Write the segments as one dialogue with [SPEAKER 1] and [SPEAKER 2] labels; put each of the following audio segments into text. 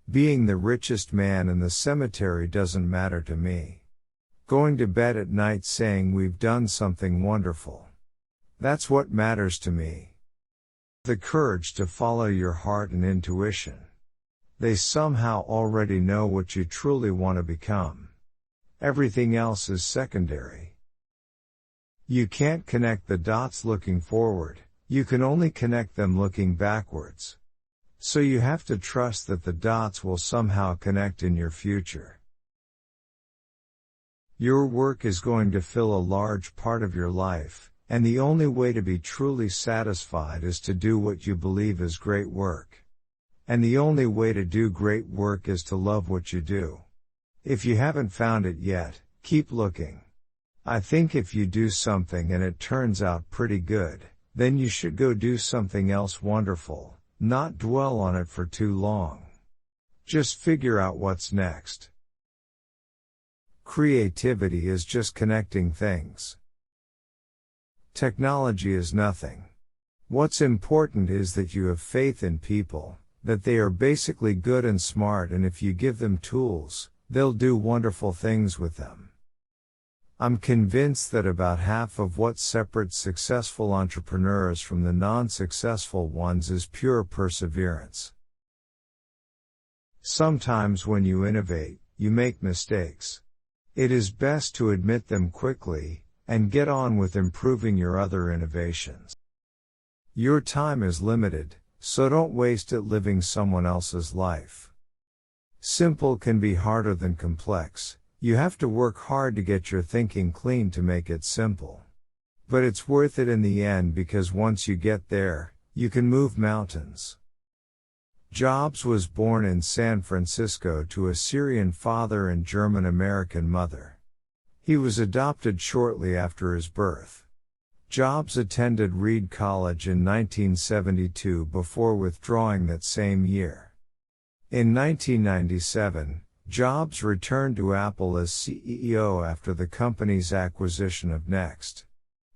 [SPEAKER 1] Being the richest man in the cemetery doesn't matter to me. Going to bed at night saying we've done something wonderful. That's what matters to me. The courage to follow your heart and intuition. They somehow already know what you truly want to become. Everything else is secondary. You can't connect the dots looking forward, you can only connect them looking backwards. So you have to trust that the dots will somehow connect in your future. Your work is going to fill a large part of your life, and the only way to be truly satisfied is to do what you believe is great work. And the only way to do great work is to love what you do. If you haven't found it yet, keep looking. I think if you do something and it turns out pretty good, then you should go do something else wonderful, not dwell on it for too long. Just figure out what's next. Creativity is just connecting things. Technology is nothing. What's important is that you have faith in people, that they are basically good and smart, and if you give them tools, they'll do wonderful things with them. I'm convinced that about half of what separates successful entrepreneurs from the non-successful ones is pure perseverance. Sometimes when you innovate, you make mistakes. It is best to admit them quickly, and get on with improving your other innovations. Your time is limited, so don't waste it living someone else's life. Simple can be harder than complex. You have to work hard to get your thinking clean to make it simple. But it's worth it in the end, because once you get there, you can move mountains. Jobs was born in San Francisco to a Syrian father and German-American mother. He was adopted shortly after his birth. Jobs attended Reed College in 1972 before withdrawing that same year. In 1997, Jobs returned to Apple as CEO after the company's acquisition of Next.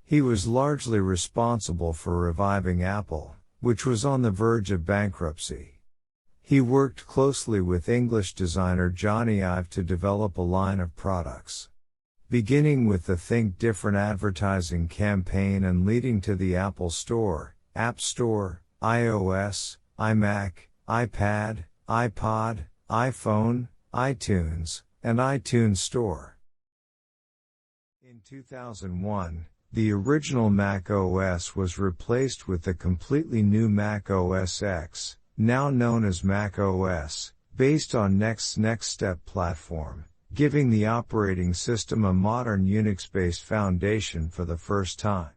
[SPEAKER 1] He was largely responsible for reviving Apple, which was on the verge of bankruptcy. He worked closely with English designer Johnny Ive to develop a line of products. Beginning with the Think Different advertising campaign and leading to the Apple Store, App Store, iOS, iMac, iPad, iPod, iPhone, iTunes, and iTunes Store. In 2001, the original Mac OS was replaced with the completely new Mac OS X, now known as Mac OS, based on Next's Next Step platform, giving the operating system a modern Unix-based foundation for the first time.